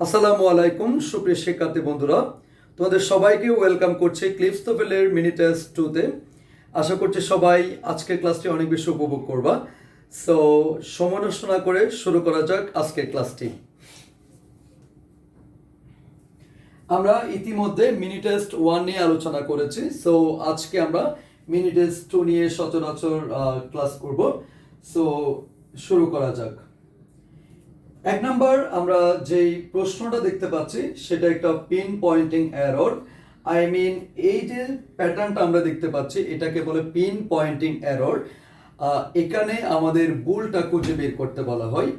আসসালামু আলাইকুম সুপ্রিয় শিক্ষার্থী বন্ধুরা, তোমাদের সবাইকে ওয়েলকাম করছি ক্লিপস তোফেলের মিনি টেস্ট 2-তে। আশা করছি সবাই আজকের ক্লাসটি অনেক বেশি উপভোগ করবা। সো সময় নষ্ট না করে শুরু করা যাক আজকের ক্লাসটি। আমরা ইতিমধ্যে মিনি টেস্ট 1 নিয়ে আলোচনা করেছি। সো আজকে আমরা মিনি টেস্ট 2 নিয়ে সচরাচর ক্লাস করব। সো শুরু করা যাক। এক নাম্বার আমরা যেই প্রশ্নটা দেখতে পাচ্ছি সেটা একটা পিন পয়েন্টিং এরর। এই যে প্যাটার্নটা আমরা দেখতে পাচ্ছি এটাকে বলে পিন পয়েন্টিং এরর। এখানে আমাদের ভুলটা খুঁজে বের করতে বলা হয়।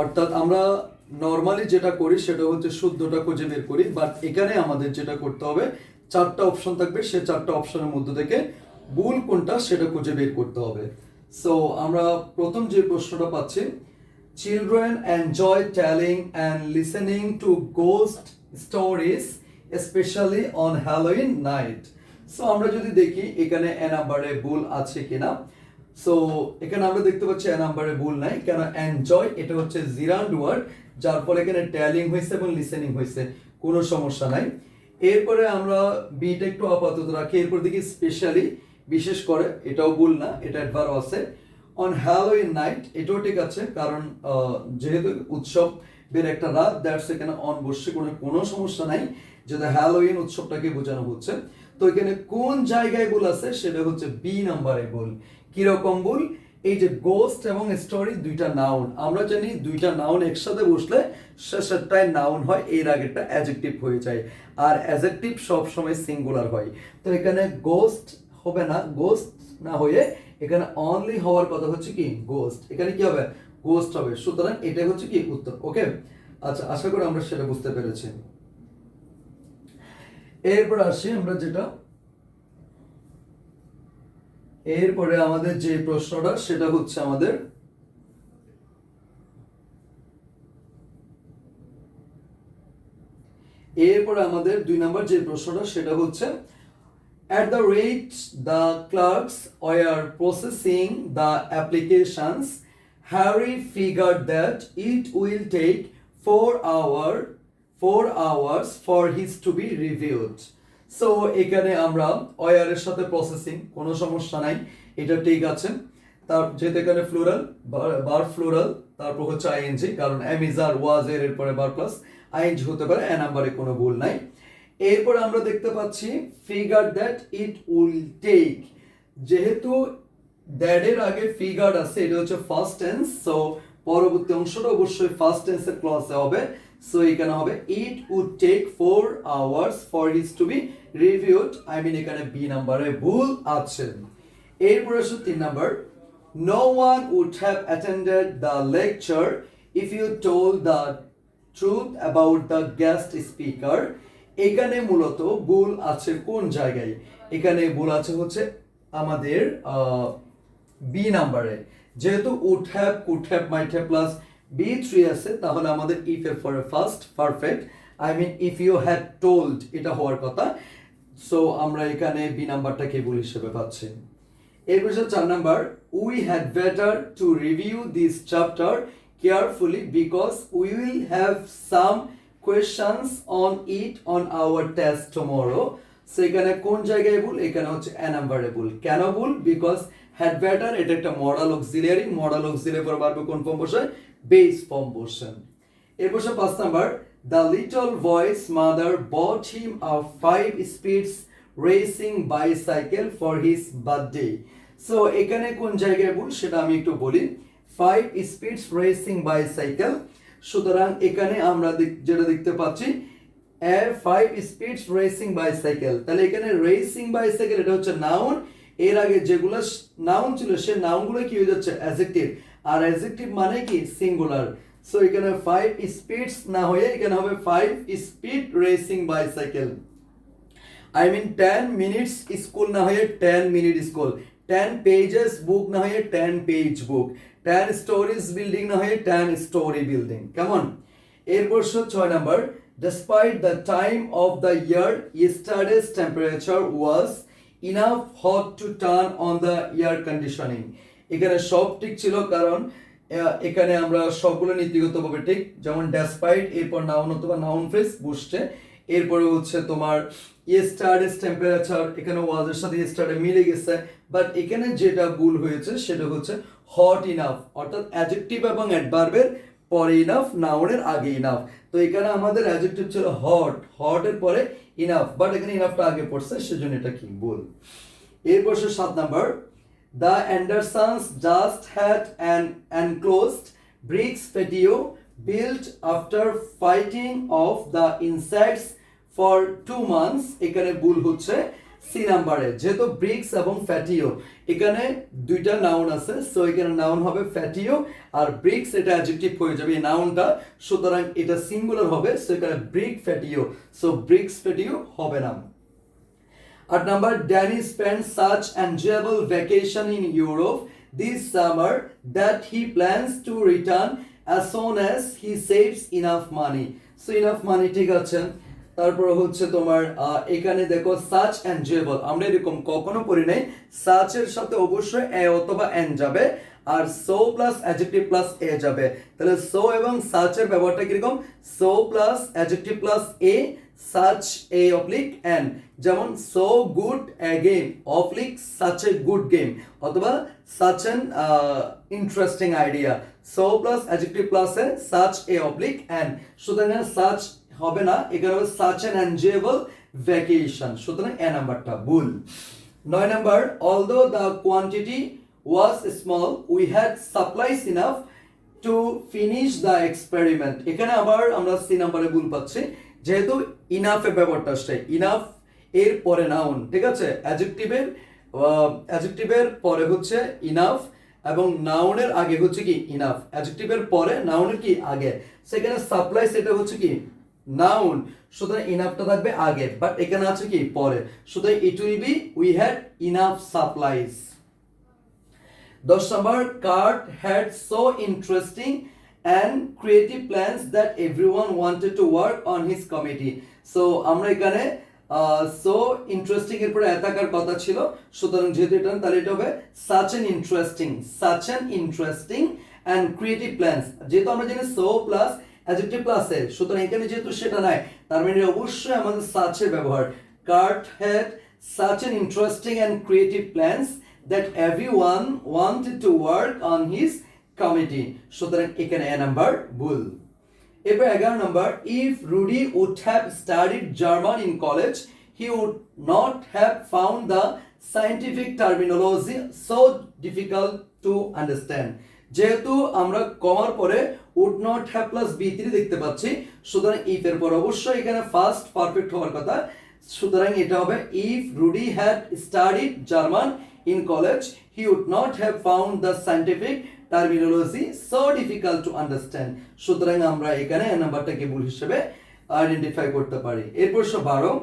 অর্থাৎ আমরা নর্মালি যেটা করি সেটা হচ্ছে শুদ্ধটা খুঁজে বের করি, বাট এখানে আমাদের যেটা করতে হবে, চারটা অপশন থাকবে, সে চারটা অপশনের মধ্যে থেকে ভুল কোনটা সেটা খুঁজে বের করতে হবে। সো আমরা প্রথম যে প্রশ্নটা পাচ্ছি, children enjoy telling and listening to ghost stories especially on Halloween night. So আমরা যদি দেখি এখানে এ নাম্বারে ভুল আছে কিনা। সো এখানে আমরা দেখতে পাচ্ছি এ নাম্বারে ভুল নাই, কেন এনজয় এটা হচ্ছে জিরান্ড ওয়ার্ড, যার ফলে এখানে টেলিং হয়েছে এবং লিসেনিং হয়েছে, কোনো সমস্যা নাই। এরপরে আমরা বিটা একটু আপাতত রাখি, এরপর দেখি স্পেশালি বিশেষ করে, এটাও ভুল না, এটা অ্যাডভার্ব আছে। অন হ্যালোউইন নাইট এটাও ঠিক আছে, কারণ যেহেতু উৎসবের একটা রাত, দ্যাটস এখানে অন বসছে, কোনো সমস্যা নাই, যেটা হ্যালোউইন উৎসবটাকে বোঝানো হচ্ছে। তো এখানে কোন জায়গায় ভুল আছে সেটা হচ্ছে বি নাম্বারে ভুল। কিরকম ভুল? এই যে গোস্ট এবং স্টোরি দুইটা নাউন, আমরা জানি দুইটা নাউন একসাথে বসলে শেষেরটায় নাউন হয়, এর আগেরটা অ্যাডজেক্টিভ হয়ে যায়, আর অ্যাডজেক্টিভ সবসময় সিঙ্গুলার হয়। তো এখানে গোস্ট হবে না, গোস্ট না হয়ে এখানে অনলি হওয়ার কথা হচ্ছে কি গোস্ট, এখানে কি হবে গোস্ট হবে। সুতরাং এটাই হচ্ছে কি উত্তর। ওকে, আচ্ছা, আশা করি আমরা সেটা বুঝতে পেরেছি। এরপর আসি আমরা যেটা, এরপরে আমাদের যে প্রশ্নটা সেটা হচ্ছে আমাদের এরপরে আমাদের 2 নাম্বার যে প্রশ্নটা সেটা হচ্ছে, at the rate the clerks were processing the applications, Harry figured that it will take 4 hours for his to be reviewed. So এখানে আমরা ওয়ার এর সাথে প্রসেসিং, কোনো সমস্যা নাই, এটা ঠিক আছে। তার যেহেতু এখানে ফ্লোরাল, বার ফ্লোরাল, তারপর হচ্ছে আইএনজি, কারণ এম ইজ আর ওয়াজ এর পরে বার প্লাস আইএনজি হতে পারে, এ নাম্বারে কোনো ভুল নাই। এরপর আমরা দেখতে পাচ্ছি figure that it will take, যেহেতু দ্যাট এর আগে ফিগার আছে, এটা হচ্ছে ফার্স্ট টেন্স, সো পরবর্তী অংশটা অবশ্যই ফার্স্ট টেন্সের ক্লজে হবে। সো এখানে হবে it would take 4 hours for his to be reviewed. এখানে বি নাম্বারে ভুল আছে। এরপর আসছে 3 number, no one would have attended the lecture if you told the truth about the guest speaker. এখানে মূলত ভুল আছে কোন জায়গায়? এখানে ভুল আছে হচ্ছে আমাদের বি নাম্বারে, যেহেতু would have, could have, might have plus B3 আছে, তাহলে আমাদের ইফ এর পরে first perfect, if you had told এটা হওয়ার কথা। সো আমরা এখানে বি নাম্বারটাকে ভুল হিসেবে পাচ্ছি। এরপর 4 number, we had better to review this chapter carefully because we will have some questions on it on our test tomorrow. So এখানে কোন জায়গায় ভুল? এখানে হচ্ছে এ নাম্বারে ভুল। কেন ভুল? বিকজ হ্যাড বেটার এটা একটা মডাল অক্সিলিয়ারি, মডাল অক্সিলিয়ারি পর ভার্ব কোন ফর্ম বসে? বেস ফর্ম বসে। এরপর 5 number, the little boys mother bought him a 5 speeds racing bicycle for his birthday. So এখানে কোন জায়গায় ভুল সেটা আমি একটু বলি। 5 স্পিডস রেসিং বাইসাইকেল, সুতরাং এখানে আমরা যেটা দেখতে পাচ্ছি 5 স্পিডস রেসিং বাইসাইকেল, তাহলে এখানে রেসিং বাইসাইকেল এটা হচ্ছে নাউন, এর আগে যেগুলো নাউন ছিল সে নাউনগুলো কি হয়ে যাচ্ছে অ্যাডজেক্টিভ, আর অ্যাডজেক্টিভ মানে কি সিঙ্গুলার। সো এখানে 5 স্পিডস না হয়ে এখানে হবে 5 speed racing bicycle. 10 minutes school না হয়ে 10 মিনিট স্কুল, 10 পেজেস বুক না হয়ে 10 পেজ বুক, 10 স্টোরিজ বিল্ডিং না হয়ে 10 স্টোরি বিল্ডিং। কেমন? এরপর 6 number, despite the time of the year yesterday's temperature was enough hot to turn on the air conditioning. এখানে সব ঠিক ছিল, কারণ এখানে আমরা সবগুলো নীতিগতভাবে ঠিক, যেমন ডেসপাইট এরপর নাউন অথবা নাউন ফ্রেজ বসছে, এরপরে হচ্ছে তোমার ইয়েস্টারডেস টেম্পারেচার, এখানে ওয়াজের সাথে ইয়েস্টারডে মিলে গেছে, বাট এখানে যেটা ভুল হয়েছে সেটা হচ্ছে হট ইনাফ, অর্থাৎ অ্যাডজেক্টিভ এবং অ্যাডভার্বের পরে ইনাফ, নাউনের আগে ইনাফ। তো এখানে আমাদের অ্যাডজেক্টিভ ছিল হট, হট এর পরে ইনাফ, বাট এখানে ইনাফটা আগে পড়ছে, সেজন্য এটা কি ভুল। এরপর 7 number, the Andersons just had an enclosed bricks patio built after fighting off the insects for 2 months। এখানে ভুল হচ্ছে সি নাম্বারে, যেহেতু ব্রিক্স এবং ফ্যাটিও এখানে দুইটা নাউন আছে, সো এখানে নাউন হবে ফ্যাটিও, আর ব্রিক্স এটা অ্যাডজেক্টিভ হয়ে যাবে এই নাউনটা, সুতরাং এটা সিঙ্গুলার হবে, সো এখানে ব্রিক ফ্যাটিও, সো ব্রিক্স ফ্যাটিও হবে না। 8 number, Danny spent such enjoyable vacation in Europe this summer that he plans to return as soon as he saves enough money। So enough money ঠিক আছে। তারপর হচ্ছে তোমার এখানে দেখো such enjoyable, আমরা এরকম কখনো পড়ি নাই, such এর সাথে অবশ্যই a অথবা n যাবে, আর so plus adjective plus a যাবে, তাহলে so এবং such এর ব্যবহারটা কিরকম, so plus adjective plus a, such a oblique n, যেমন so good a game oblique such a good game, অথবা such an interesting idea, so plus adjective plus a such a oblique n, সুতরাং such হবে না, এখানে হবে such an enjoyable vacation, সুতরাং এ নাম্বারটা ভুল। 9 number, although the quantity was small we had supplies enough to finish the experiment। এখানে আবার আমরা সি নাম্বারে ভুল পাচ্ছি, যেহেতু ইনাফ এর ব্যাপারটা আসছে, ইনাফ এর পরে নাউন, ঠিক আছে, অ্যাডজেক্টিভের পরে হচ্ছে ইনাফ এবং নাউনের আগে হচ্ছে কি ইনাফ, অ্যাডজেক্টিভের পরে নাউনের কি আগে, সেখানে সাপ্লাই সেটা হচ্ছে কি নাউন, সুতরাং ইনাফটা থাকবে আগে, বাট এখানে আছে কি পরে, সুতরাং ইট will B we had enough supplies. 10 number, Kurt had so interesting and creative plans that everyone wanted to work on his committee। So আমরা এখানে so interesting এর পরে এতাকার কথা ছিল, সুতরাং যেহেতু এটা তাহলে এটা হবে such an interesting and creative plans, যেহেতু আমরা জানি so plus adjective plus a, সুতরাং এখানে যেহেতু সেটা নাই, তার মানে অবশ্যই আমাদের such এর ব্যবহার। Kurt had such an interesting and creative plans that everyone wanted to work on his committee, সুতরাং এখানে এ নাম্বার ভুল। এরপর 11 number, if Rudy would have studied German in college he would not have found the scientific terminology so difficult to understand। যেহেতু আমরা কমার পরে would not have plus b3 দেখতে পাচ্ছি, সুতরাং if এর পর অবশ্যই এখানে ফার্স্ট পারফেক্ট হওয়ার কথা, সুতরাং এটা হবে if Rudy had studied German in college he would not have found the scientific terminology so difficult to understand, সুতরাং আমরা এখানে এই নাম্বারটাকে ভুল হিসেবে আইডেন্টিফাই করতে পারি। এরপর 12,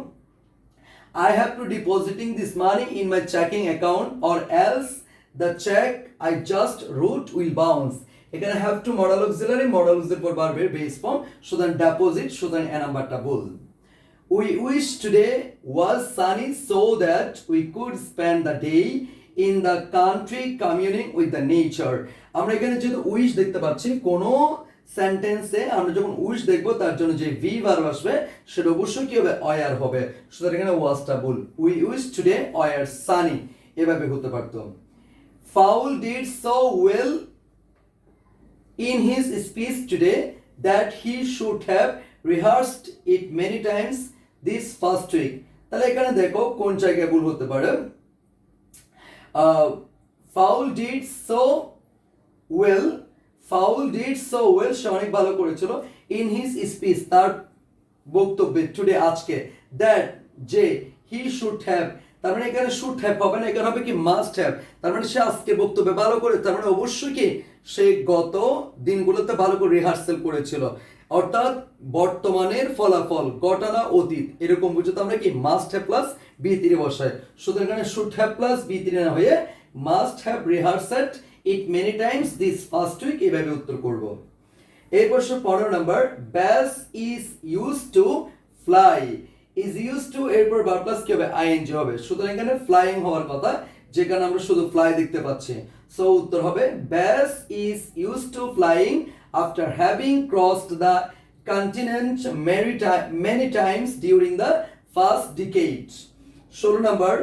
I have to depositing this money in my checking account or else the check I just wrote will bounce। এখানে have to modal auxiliary, modal auxiliary পর ভার্বের বেস ফর্ম, সুতরাং deposit, সুতরাং এই নাম্বারটা ভুল। We wish today was sunny so that we could spend the day in the country communing with the nature। আমরা এখানে যেহেতু উইশ দেখতে পাচ্ছি, কোন সেন্টেন্সে আমরা যখন উইশ দেখবো তার জন্য যে ভি ভার্ব আসবে সেটা অবশ্যই কি হবে, ওয়ার হবে, সুতরাং এখানে ওয়াজটা ভুল, we wish today were sunny এভাবে হতে পারতো। Fowl did so well in his speech today that he should have rehearsed it many times this first week। তাহলে এখানে দেখো কোন জায়গায় ভুল হতে পারে, Fowl did so well সে অনেক ভালো করেছিল in his speech তার বক্তব্যে টুডে আজকে, that যে he should have, তার মানে এখানে should have হবে না, এখানে হবে কি must have, তার মানে সে আজকে বক্তব্যে ভালো করে, তার মানে অবশ্যই কি সে গত দিনগুলোতে ভালো করে রিহার্সাল করেছিল, অর্থাৎ বর্তমানের ফলাফল, ঘটনা অতীত, এরকম বুঝতে আমরা কি মাস্ট হ্যাভ প্লাস বি3 বসাই, সুতরাং এখানে শুড হ্যাভ প্লাস বি3 না হয়ে must have rehearsed it many times this first week, এভাবে উত্তর করব। এরপর 15 number, bats is used to fly, is used to এরপর ভার্ব প্লাস কি হবে, আইএনজি হবে, সুতরাং এখানে ফ্লাইং হওয়ার কথা, যেখানে আমরা শুধু ফ্লাই দেখতে পাচ্ছি, সো উত্তর হবে Bass is used to flying after having crossed the continent many times during the first decade. 16 number,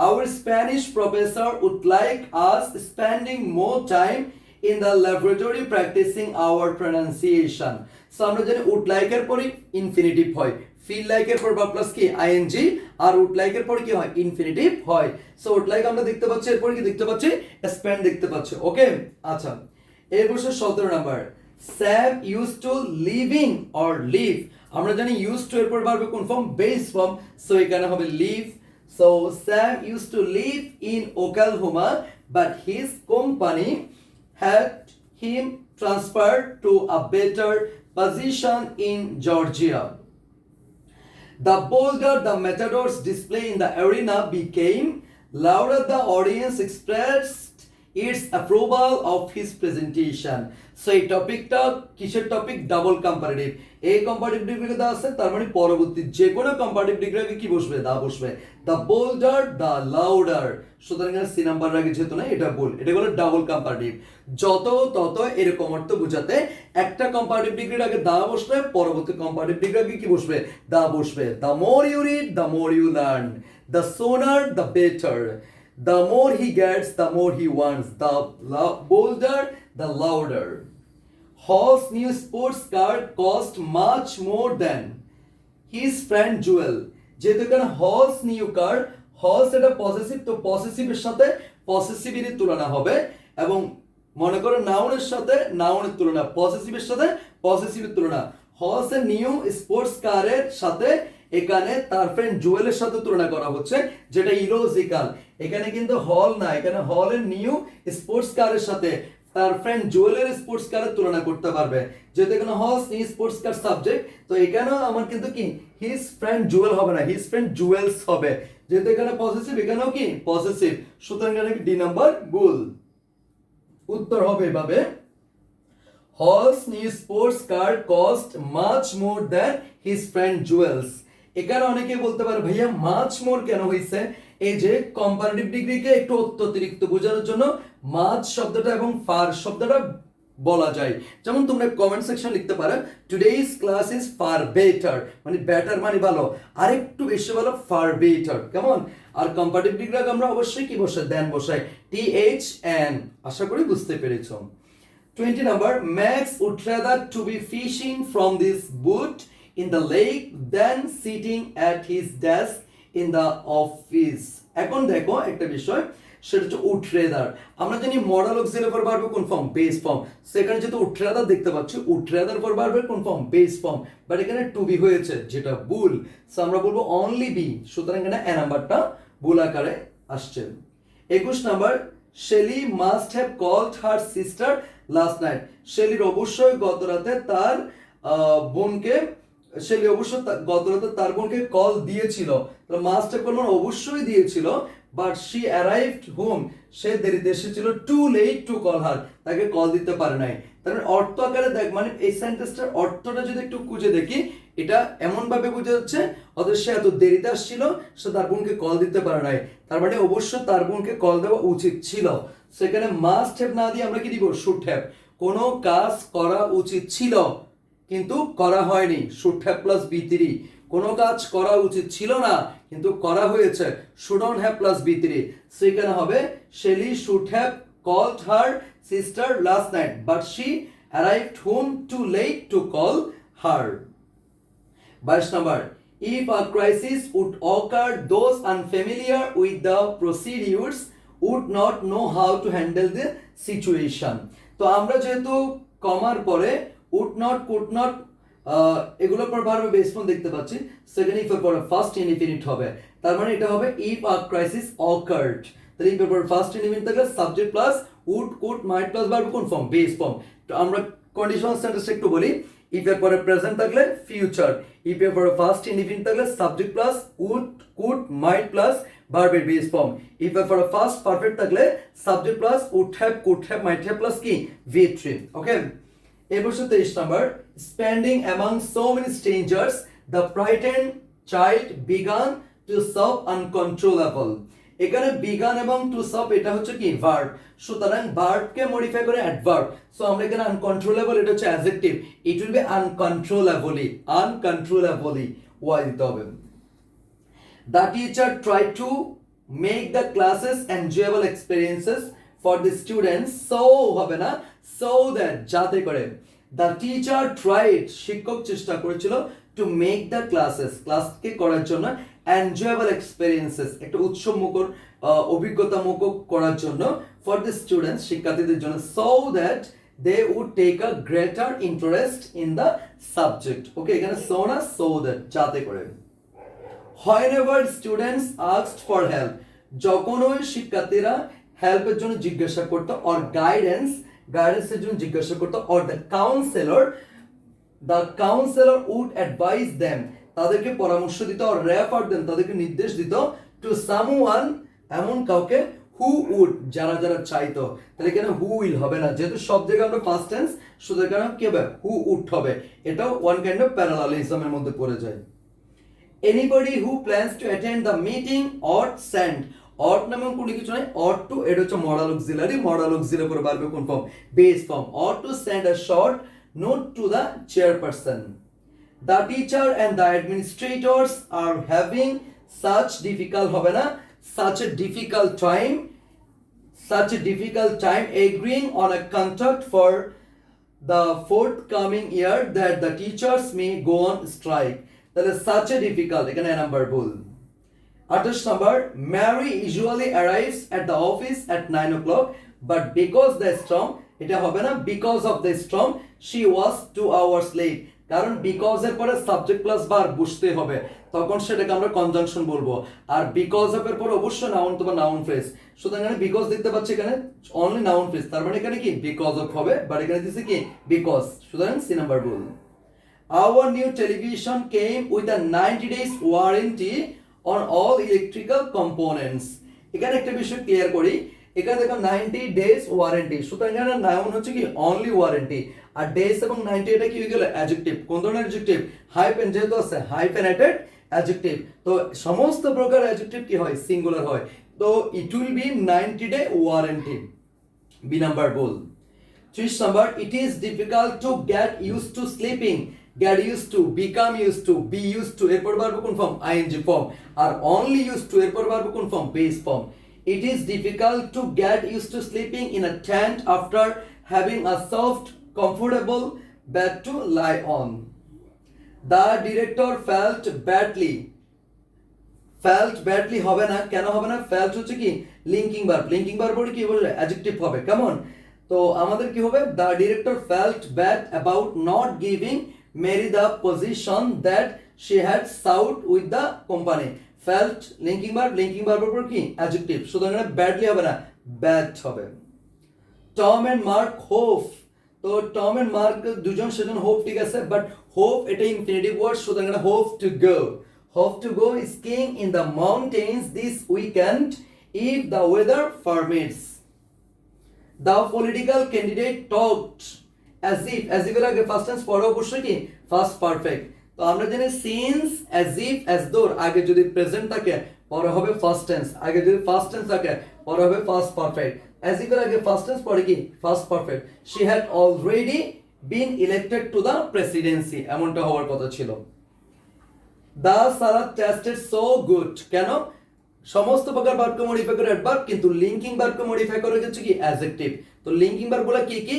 our Spanish professor would like us spending more time in the laboratory practicing our pronunciation. So আমরা জানি would like এর পরে infinitive হয়, feel like এর পর বা plus কি ing, R would like এর পর কি হয় infinitive হয়। সো would like আমরা দেখতে পাচ্ছি, এরপর কি দেখতে পাচ্ছি spend দেখতে পাচ্ছি। ওকে, আচ্ছা এরপর 17 number, Sam used to living or live, আমরা জানি used to এর পর ভার্ব কোন ফর্ম বেস ফর্ম, সো এখানে হবে live। So Sam used to live in Oklahoma, but his company had him transferred to a better position in Georgia. The bolder the matadors display in the arena became, louder the audience expressed its approval of his presentation. So এই টপিকটা কিসের topic? Double comparative. এই comparative degree দেওয়া আছে, তার মানে পরবর্তী যে কোনো কম্পারেটিভ ডিগ্রি আগে কি বসবে? দা বসবে। The boulder, the louder. সুতরাং এখানে সি নাম্বার আগে যেহেতু না, এটা ভুল, এটা হলো ডাবল কম্পারেটিভ। যত তত এরকম অর্থ বোঝাতে একটা কম্পারেটিভ ডিগ্রির আগে দা বসবে, পরবর্তী কম্পারেটিভ ডিগ্রির আগে কি বসবে? দা বসবে। The more you read, the more you learn, the sooner, the better, the more he gets, the more he wants, the bolder, the louder. Hall's new sports car cost much more than his friend Joel. যেহেতু এখানে Hall's new car, Hall's এটা possessive, তো পসেসিভের সাথে পসেসিভেরই তুলনা হবে, এবং মনে করো নাউনের সাথে নাউনের তুলনা, পসেসিভের সাথে পসেসিভের তুলনা। Hall's এর নিউ স্পোর্টস কারের সাথে এখানে তার ফ্রেন্ড জুয়েলের সাথে তুলনা করা হচ্ছে, যেটা ইলজিক্যাল। এখানে কিন্তু হল না, এখানে হলের নিউ স্পোর্টস কারের সাথে তার ফ্রেন্ড জুয়েলের স্পোর্টস কারের তুলনা করতে পারবে, যেহেতু এখানে halls new sports car subject, তো এখানেও আমার কিন্তু কি হিজ ফ্রেন্ড জুয়েল হবে না, হিজ ফ্রেন্ড জুয়েলস হবে, যেহেতু এখানে পসেসিভ, এখানেও কি পসেসিভ, সুতরাং এখানে ডি নাম্বার ভুল। উত্তর হবে এভাবে, Hall's new sports car cost much more than his friend Jewel's. এখানে অনেকে বলতে পারে ভাইয়া মাচ মোর কেন হইছে? এই যে কম্পারেটিভ ডিগ্রিকে একটু অতিরিক্ত বোঝানোর জন্য মাচ শব্দটা এবং ফার শব্দটা বলা যায়। যেমন তোমরা কমেন্ট সেকশন লিখতে পারো today's class is far better, মানে বেটার মানে ভালো, আর একটু বেশি ভালো ফার বেটার, কেমন? আর কম্পারেটিভ ডিগ্রি আমরা অবশ্যই কি বসাই? দেন বসাই, THN। আশা করি বুঝতে পেরেছো। 20 number, Max would rather to be fishing from this boat in the lake than sitting at his desk in the office. এখন দেখো একটা বিষয়, সেটা হচ্ছে would rather। আমরা জানি মডাল অক্সিলারি ফর ভার্ব কোন ফর্ম? Base form. সেখানে যেহেতু would rather দেখতে পাচ্ছি, would rather ফর ভার্বের কোন ফর্ম? Base form. বাট এখানে টু বি হয়েছে, যেটা ভুল। সো আমরা বলবো অনলি বি, সুতরাং এখানে এ নাম্বারটা ভুল আকারে আসছে। 21 number, Shelly must have called her sister last night. শেলির অবশ্যই গত রাতে তার বোনকে, শেলি অবশ্যই গত রাতে তার বোনকে কল দিয়েছিল। তাহলে মাস্ট হ্যাভ কল অবশ্যই দিয়েছিল, বাট শি অ্যারাইভড হোম, সে দেরিতে এসেছিল, too late to call her, তাকে কল দিতে পারে নাই। তার অর্থ আকারে দেখ, মানে এই সেন্টেন্সটার অর্থটা যদি একটু খুঁজে দেখি, এটা এমন ভাবে বোঝা যাচ্ছে অথচ সে এত দেরিতে আসছিল, সে তার বোনকে কল দিতে পারে নাই, তার মানে অবশ্যই তার বোনকে কল দেওয়া উচিত ছিল। সেখানে মাস্ট হ্যাভ না দিয়ে আমরা কি দিব? Should have. কোনো কাজ করা উচিত ছিল কিন্তু করা হয়নি, শুড হ্যাভ প্লাস B3। কোনো কাজ করা উচিত ছিল না কিন্তু করা হয়েছে, শুডন্ট হ্যাভ প্লাস B3। সেখানে হবে Shelly should have called her sister last night but she arrived home too late to call her. 22 number, if a crisis would occur, those unfamiliar with the procedures would not know how to handle the situation. তো আমরা যেহেতু কমার পরে would not, could not এগুলোর পর verb base form দেখতে পাচ্ছি, second if এর পরে ফার্স্ট ইনডিফিনিট হবে, তার মানে এটা হবে if a crisis occurred। তাহলে ইফ এর পরে ফার্স্ট ইনডিফিনিট থাকলে subject plus would, could, might plus verb কোন ফর্ম? Base form. তো আমরা কন্ডিশনাল সেন্টেন্স একটু বলি, if এর পরে প্রেজেন্ট থাকলে ফিউচার, if এর পরে ফার্স্ট ইনডিফিনিট থাকলে subject plus would, could, might plus ভার্বের বেস ফর্ম, if এর পরে ফার্স্ট পারফেক্ট থাকলে subject plus would have, could have, might have plus কি V3। ওকে, এরপর 23 number, spending among so many strangers the frightened child began to sob uncontrollable। এখানে began এবং to sob এটা হচ্ছে কি ভার্ব, সুতরাং ভার্বকে মডিফাই করে অ্যাডভার্ব। সো আমরা এখানে আনকন্ট্রোলেবল এটা হচ্ছে adjective, it will be uncontrollably Y দিতে হবে। The teacher tried to make the classes enjoyable experiences for the students, so হবে না, so that যাতে করে, the teacher tried শিক্ষক চেষ্টা করেছিল to make the ক্লাসকে করার জন্য enjoyable experiences একটা উৎসবমুখর অভিজ্ঞতামূলক করার জন্য for the students শিক্ষার্থীদের জন্য, so that they would take a greater interest in the subject। ওকে, এখানে so না, so that যাতে করে। Whenever students asked for help, যখন ওই শিক্ষার্থীরা হেল্পের জন্য জিজ্ঞাসা করতো, or গাইডেন্সের জন্য জিজ্ঞাসা করতো, or the counselor would advise them, তাদেরকে পরামর্শ দিত, or refer them, তাদেরকে নির্দেশ দিত, to someone, এমন কাউকে, who would, যারা চাইতো। তাহলে এখানে who will হবে না, যেহেতু সব জায়গায় আমরা ফার্স্ট টেন্স, শুধু এখানে কি হবে, who would হবে। এটাও ওয়ান কাইন্ড অফ প্যারালালিজমের মধ্যে পড়ে যায়। Anybody who plans to attend the meeting ought send, ought নামে কোনো কিছু নাই, ought to এটা হচ্ছে মডাল অক্সিলারি পরে ভার্বে কোন form, base form, ought to send a short note to the chairperson. The teacher and the administrators are having such difficult হবে না, such a difficult time agreeing on a contract for the forthcoming year that the teachers may go on strike। তাহলে such a difficult, এখানে number ভুল। 28 number, Mary usually arrives at the office at 9 o'clock, but because the storm, এটা হবে না, because of the storm she was 2 hours late। কারণ because এর পরে subject plus verb বসতে হবে, তখন সেটাকে আমরা কনজাংশন বলবো। আর because of এর পরে অবশ্যই নাউন অথবা নাউন ফ্রেজ, সুতরাং এখানে because দেখতে পাচ্ছি এখানে অনলি নাউন ফ্রেজ, তার মানে এখানে কি because of হবে, বাট এখানে দিছে কি because, সুতরাং সি নাম্বার ভুল। Our new television came with a 90 days warranty on all electrical components। এখানে একটা বিষয় ক্লিয়ার করি, এখানে দেখো 90 days ওয়ারেন্টি, সুতরাং এখানে নাউন হচ্ছে কি অনলি ওয়ারেন্টি, আর ডেজ এবং 90 এটা কি হয়ে গেল অ্যাডজেক্টিভ। কোন ধরনের অ্যাডজেক্টিভ, হাইফেন যেহেতু আছে হাইফেনেটেড অ্যাডজেক্টিভ, তো সমস্ত প্রকার অ্যাডজেক্টিভ কি হয়, সিঙ্গুলার হয়, তো it will be 90 day warranty, B number ভুল। 30 number, it is difficult to get used to sleeping, get used to, become used to, be used to এরপর ভার্ব কোন ফর্ম, ing ফর্ম, আর only used to এরপর verb কোন form, base form. It is difficult to get used to sleeping in a tent after having a soft comfortable bed to lie on. The director felt badly হবে না, কেন হবে না, felt হচ্ছে কি linking verb বলে কি বলে অ্যাডজেক্টিভ হবে, কেমন। তো আমাদের কি হবে, the director felt bad about not giving Mary the position that she had sought with the company। felt linking verb উপর কি অ্যাডজেক্টিভ, সুতরাং ব্যাডলি হবে না, ব্যাড হবে। টম এন্ড মার্ক হোপ, তো টম এন্ড মার্ক দুজন সেজন হোপ, ঠিক আছে, বাট হোপ এটা ইনফিনিটিভ ওয়ার্ড, সুতরাং hope to go skiing in the mountains this weekend if the weather permits. The political candidate talked as if এর আগে first tense, পরে অবশ্যই কি ফার্স্ট পারফেক্ট। তো আমরা জানি since, as if, as though আগে যদি প্রেজেন্ট থাকে পরে হবে ফার্স্ট টেন্স, আগে যদি ফার্স্ট টেন্স থাকে পরে হবে ফার্স্ট পারফেক্ট। as if এর আগে ফার্স্ট টেন্স পরে কি first perfect. she had already been elected to the presidency, এমনটা হওয়ার কথা ছিল। the salad tasted so good, কেন, সমস্ত প্রকার ভার্বকে মডিফাই করে অ্যাডভার্ব, কিন্তু লিঙ্কিং ভার্বকে মডিফাই করে হচ্ছে কি অ্যাডজেক্টিভ। তো লিঙ্কিং ভার্বগুলো কি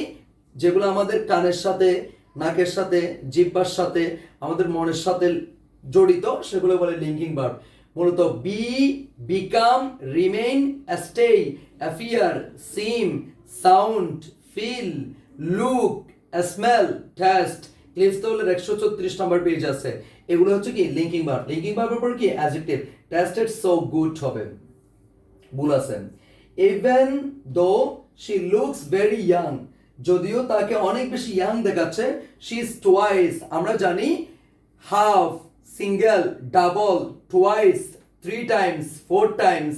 যেগুলো আমাদের কানের সাথে, নাকের সাথে, জিহ্বার সাথে, আমাদের মনের সাথে জড়িত, সেগুলো বলে লিঙ্কিং ভার্ব। মূলত be, become, remain, stay, appear, seem, sound, feel, look, smell, taste, ক্লিপস তো 134 নম্বর পেজ আছে, এগুলো হচ্ছে কি লিঙ্কিং ভার্ব। লিঙ্কিং ভার্বের পর কি অ্যাডজেক্টিভ, টেস্টেড সো গুড হবে, ভুল আছে। Even though she looks very young, যদিও তাকে অনেক বেশি ইয়াং দেখাচ্ছে, শি ইজ টুয়াইস, আমরা জানি half, single, double, twice, 3 Times, 4 Times,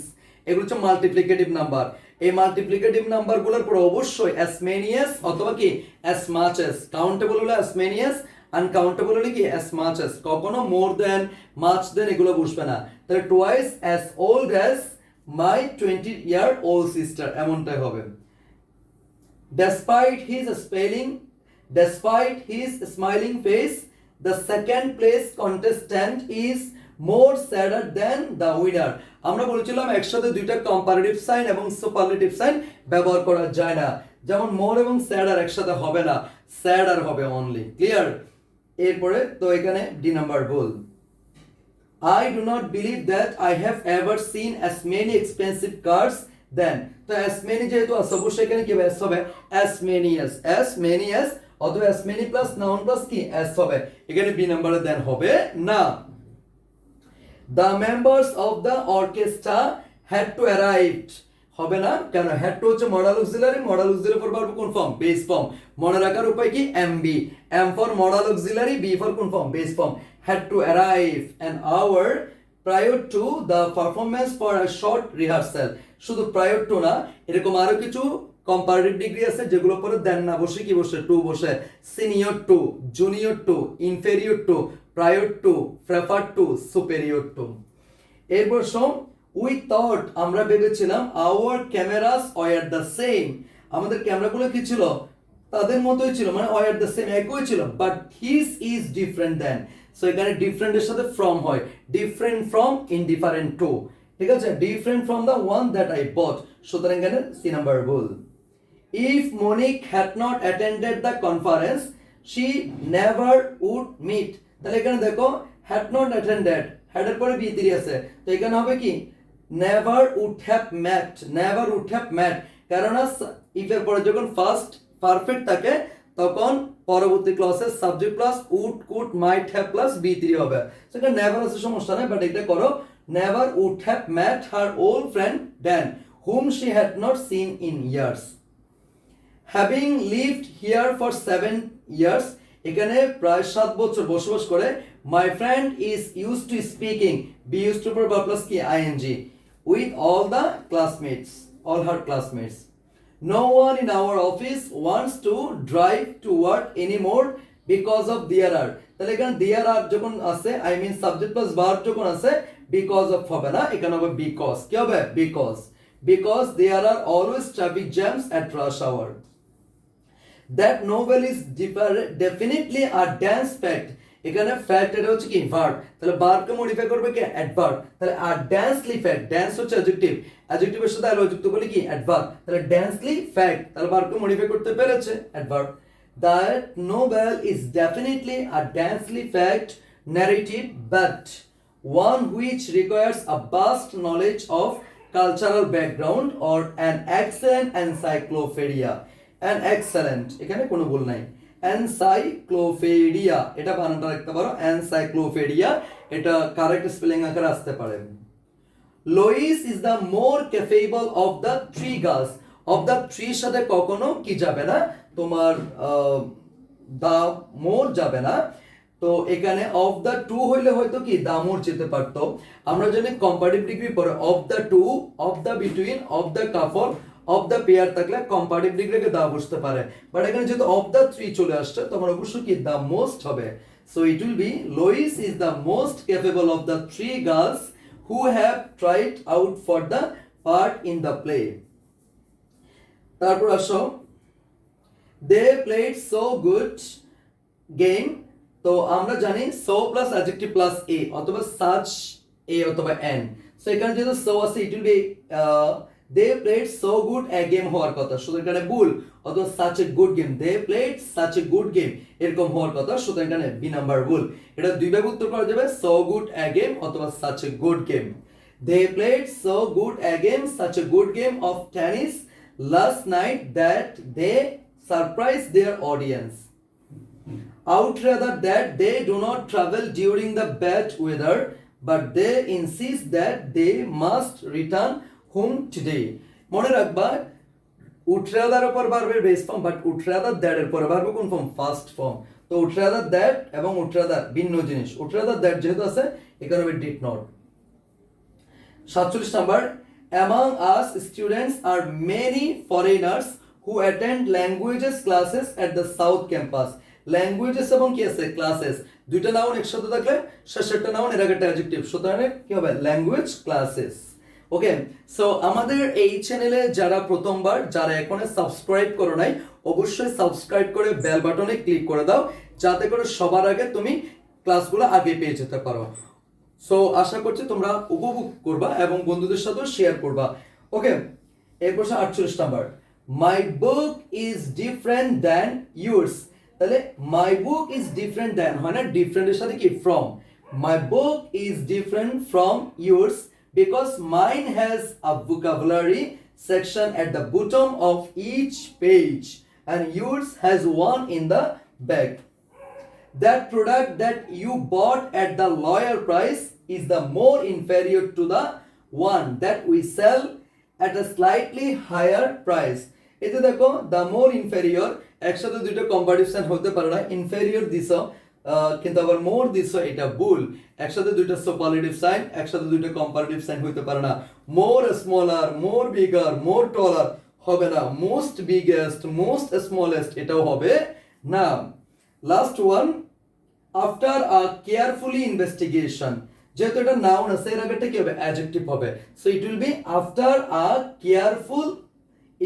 এগুলো হচ্ছে মাল্টিপ্লিকেটিভ নাম্বার। এই মাল্টিপ্লিকেটিভ নাম্বারগুলোর পর অবশ্যই as many as অথবা কি as much as, কাউন্টেবল হলে as many as, আনকাউন্টেবল হলে কি as much as, কখনো more than, much than এগুলো বসবে না। তাহলে twice, as old as, my 20-year-old sister এমনটাই হবে। Despite his smiling face, the second place contestant is more sadder than the winner. আমরা বলেছিলাম একসাথে দুইটা কম্পারেটিভ সাইন এবং সুপারলেটিভ সাইন ব্যবহার করা যায় না, যেমন মোর এবং স্যাডার একসাথে হবে না, স্যাডার হবে অনলি। ক্লিয়ার? এরপরে তো এখানে ডি নাম্বার ভুল। I do not believe that I have ever seen as many expensive cars than, তো as many যেহেতু আছে অবশ্যই এখানে কি হবে as many as অথবা as many plus noun plus কি as হবে, এখানে বি নাম্বারে দেন হবে না। The members of the orchestra had to arrive, হবে না কেন, had to হচ্ছে মডাল অক্সিলারি ফর ভার্ব কোন ফর্ম, বেস ফর্ম। মনে রাখার উপায় কি MB, M for modal auxiliary, B for কোন form, base form. had to arrive an hour prior to the performance for a short rehearsal, শুধু prior to না, এরকম আরো কিছু কম্পারেটিভ ডিগ্রি আছে যেগুলো পরে দেন না বসে কি বসে টু বসে, senior to, junior to, inferior to, prior to, prefer to, superior to. এরপর শোন, উই থট আমরা ভেবেছিলাম our cameras were the same, আমাদের ক্যামেরাগুলো কি ছিল তাদের মতোই ছিল, মানে ওয়ার দ্য সেম একই ছিল, but his is different than. So এখানে ডিফারেন্ট এর সাথে ফ্রম হয়, ডিফারেন্ট ফ্রম ইনডিফারেন্ট টু, ঠিক আছে, different from the one that I bought, সুতরাং এখানে সি নাম্বার ভুল। If Monique had not attended the conference, she never would meet, তাহলে এখানে দেখো had not attended, had এর পরে বি3 আছে, তো এখানে হবে কি never would have met, কারণ if এর পরে যখন ফার্স্ট পারফেক্ট থাকে তখন পরবর্তী ক্লসে subject plus would, could, might have plus বি3 হবে, সেখানে never আছে সমস্যা নাই, বাট এটা করো never would have met her old friend Dan, whom she had not seen in years. Having lived here for 7 years, এখানে প্রায় 7 বছর বসবাস করে, my friend is used to speaking, be used to verb plus কি ing, with all her classmates. No one in our office wants to drive to work anymore because of there are, তাহলে এখানে there are যখন আছে I mean subject plus verb যখন আছে because of হবে না, এখানে হবে because, কি হবে because there are always traffic jams at rush hour. That novel is definitely a dance fact, এখানে ফ্যাক্ট এটা হচ্ছে কি ভার্ব, তাহলে ভার্বকে মডিফাই করবে কি অ্যাডভার্ব, তাহলে আর ড্যান্সলি ফ্যাক্ট, ড্যান্স হচ্ছে অ্যাডজেক্টিভ, অ্যাডজেক্টিভের সাথে আলো যুক্ত করলে কি অ্যাডভার্ব, তাহলে ড্যান্সলি ফ্যাক্ট, তাহলে ভার্বকে মডিফাই করতে পেরেছে adverb. That novel is definitely a densely fact narrative, but one which requires a vast knowledge of cultural background or an excellent encyclopedia, an excellent এখানে কোনো ভুল নাই, এনসাইক্লোপিডিয়া এটা বানানটা রাখতে পারো, এনসাইক্লোপিডিয়া এটা কারেক্ট স্পেলিং আকারে আসতে পারে। Lois is the more capable of the three girls, of the থ্রির সাথে কখনো কি যাবে না, তোমার দা মোর যাবে না, তো এখানে অফ দ্য টু হইলে হয়তো কি দা মোর যেতে পারতো। আমরা জানি কম্পারেটিভ ডিগ্রি পরে of the two, of the between, of the couple, of the pair থাকলে কম্পারেটিভ ডিগ্রিকে দা বসতে পারে, বাট এখানে যেহেতু অফ দ্য থ্রি চলে আসছে তখন অবশ্যই কি দা মোস্ট হবে। So it will be Lois is the most capable of the three girls who have tried out for the part in the play. তারপর আসো, they played so good game, তো আমরা জানি so plus adjective plus a অথবা such এ অথবা N, so এখানে যেহেতু so আছে ইট will B they played so good a game হওয়ার কথা, সুতরাং এখানে ভুল, অথবা such a good game, they played such a good game এরকম হওয়ার কথা, সুতরাং এখানে বি নাম্বার ভুল। এটা দুই ভাবে উত্তর করা যাবে, so good a game অথবা such a good game। They played so good a game, such a good game of tennis last night that they surprised their audience. Out rather that they do not travel during the bad weather, but they insist that they must return home today. মনে রাখবা would rather এর পর ভার্বের base form, but would rather that এর পর verb কোন form, first form, তো would rather that এবং would rather ভিন্ন জিনিস, would rather that যেহেতু আছে এখানে হবে did not। 47 number, among us students are many foreigners who attend languages classes at the south campus, languages এবং কি আছে ক্লাসেস, দুইটা নাউন একসাথে থাকলে শেষেরটা নাউন এর আগে একটা অ্যাডজেক্টিভ, সুতরাং কি হবে ল্যাঙ্গুয়েজ ক্লাসেস। ওকে, সো আমাদের এই চ্যানেলে যারা প্রথমবার, যারা এখনো সাবস্ক্রাইব করো নাই, অবশ্যই সাবস্ক্রাইব করে বেল বাটনে ক্লিক করে দাও, যাতে করে সবার আগে তুমি ক্লাসগুলো আগে পেয়ে যেতে পারো। সো আশা করছি তোমরা উপভোগ করবা এবং বন্ধুদের সাথেও শেয়ার করবা। ওকে, এরপর 48 number, my book is different than yours. তাহলে মাই বুক ইজ ডিফারেন্ট দ্যান হয় না, ডিফারেন্টের সাথে কি from. My book is different from yours because mine has a vocabulary section at the bottom of each page and yours has one in the back. That product that you bought at the lower price is the more inferior to the one that we sell at a slightly higher price. এতে দেখো the more inferior একসাথে দুটো comparison হতে পারে না, inferior দিছো কিন্তু আবার মোর দিছো, এটা ভুল। একসাথে দুইটা সুপারলেটিভ সাইন, একসাথে দুইটা কম্পারেটিভ সাইন হইতে পারে না। মোর স্মলার, মোর বিগার, মোর টলার হবে না, মোস্ট বিগেস্ট, মোস্ট স্মলেস্ট এটাও হবে না। Last one, after a carefully investigation, যেহেতু এটা নাউন আছে এর আগেটা কি হবে, অ্যাডজেক্টিভ হবে। So it will B after a careful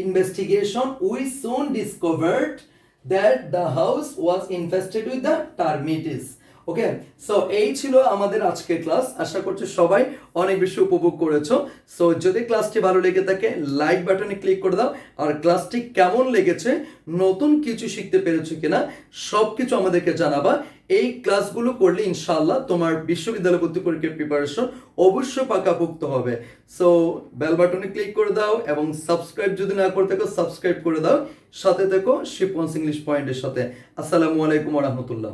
investigation we soon discovered that the house was infested with the termites. Okay, so এই ছিল আমাদের আজকের ক্লাস। আশা করছি সবাই অনেক বেশি উপভোগ করেছো। সো যদি ক্লাসটি ভালো লেগে থাকে লাইক বাটনে ক্লিক করে দাও, আর ক্লাসটি কেমন লেগেছে, নতুন কিছু শিখতে পেরেছো কিনা সব কিছু আমাদেরকে জানাবা। এই ক্লাসগুলো করলে ইনশাআল্লাহ তোমার বিশ্ববিদ্যালয় ভর্তি পরীক্ষার প্রিপারেশন অবশ্যই পাকাপোক্ত হবে। সো বেল বাটনে ক্লিক করে দাও এবং সাবস্ক্রাইব যদি না করে থাকো সাবস্ক্রাইব করে দাও, সাথে থেকো শিপন্স ইংলিশ পয়েন্টের সাথে। আসসালামু আলাইকুম ওয়া রাহমাতুল্লাহ।